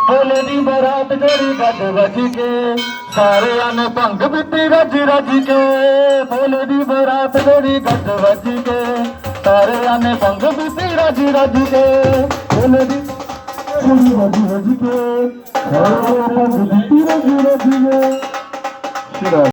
बोले दी बारात जोड़ी गज बज के सारे आने भंग बिती रज रज के बोले दी बारात जोड़ी गज बज के सारे आने भंग बिती रज रज के बोले दी रज रज के सारे आने भंग बिती रज रज के